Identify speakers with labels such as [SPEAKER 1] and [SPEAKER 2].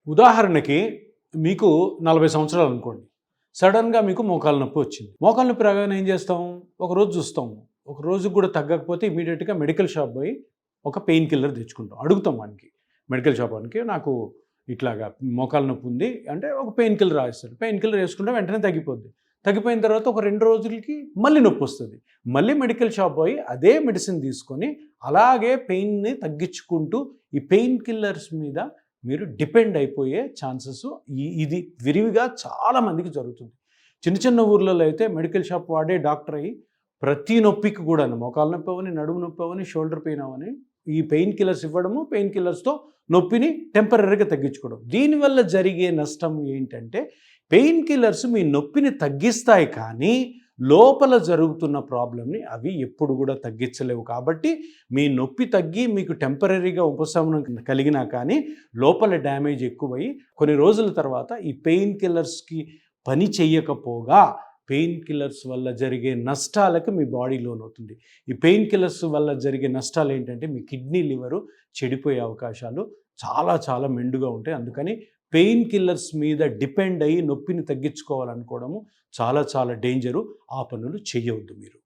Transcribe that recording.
[SPEAKER 1] ఉదాహరణకి మీకు 40 సంవత్సరాలు అనుకోండి. సడన్‌గా మీకు మోకాలు నొప్పి వచ్చింది. మోకాలు నొప్పి రాగానే ఏం చేస్తాం? ఒకరోజు చూస్తాం. ఒక రోజుకి కూడా తగ్గకపోతే ఇమ్మీడియేట్‌గా మెడికల్ షాప్ పోయి ఒక పెయిన్ కిల్లర్ తెచ్చుకుంటాం. అడుగుతాం వానికి, మెడికల్ షాప్ వానికి, నాకు ఇట్లాగా మోకాలు నొప్పి ఉంది అంటే ఒక పెయిన్ కిల్లర్ రాసిస్తాడు. పెయిన్ కిల్లర్ వేసుకుంటే వెంటనే తగ్గిపోద్ది. తగ్గిపోయిన తర్వాత ఒక 2 రోజులకి మళ్ళీ నొప్పి వస్తుంది. మళ్ళీ మెడికల్ షాప్ పోయి అదే మెడిసిన్ తీసుకొని అలాగే పెయిన్ని తగ్గించుకుంటూ ఈ పెయిన్ కిల్లర్స్ మీద మీరు డిపెండ్ అయిపోయే ఛాన్సెస్ ఇది విరివిగా చాలామందికి జరుగుతుంది. చిన్న చిన్న ఊర్లలో అయితే మెడికల్ షాప్ వాడే డాక్టర్ అయ్యి ప్రతి నొప్పికి కూడా మోకాలు నొప్పి అవని, నడుము నొప్పి అవని, షోల్డర్ పెయిన్ అవని ఈ పెయిన్ కిల్లర్స్ ఇవ్వడము, పెయిన్ కిల్లర్స్తో నొప్పిని టెంపరరీగా తగ్గించుకోవడం. దీనివల్ల జరిగే నష్టం ఏంటంటే పెయిన్ కిల్లర్స్ మీ నొప్పిని తగ్గిస్తాయి కానీ లోపల జరుగుతున్న ప్రాబ్లమ్ని అవి ఎప్పుడు కూడా తగ్గించలేవు. కాబట్టి మీ నొప్పి తగ్గి మీకు టెంపరరీగా ఉపశమనం కలిగినా కానీ లోపల డ్యామేజ్ ఎక్కువై కొన్ని రోజుల తర్వాత ఈ పెయిన్ కిల్లర్స్కి పని చెయ్యకపోగా పెయిన్ కిల్లర్స్ వల్ల జరిగే నష్టాలకు మీ బాడీ లోనవుతుంది. ఈ పెయిన్ కిల్లర్స్ వల్ల జరిగే నష్టాలు ఏంటంటే మీ కిడ్నీ, లివరు చెడిపోయే అవకాశాలు చాలా చాలా మెండుగా ఉంటాయి. అందుకని పెయిన్ కిల్లర్స్ మీద డిపెండ్ అయ్యి నొప్పిని తగ్గించుకోవాలనుకోవడము చాలా చాలా డేంజరు. ఆ పనులు చేయవద్దు మీరు.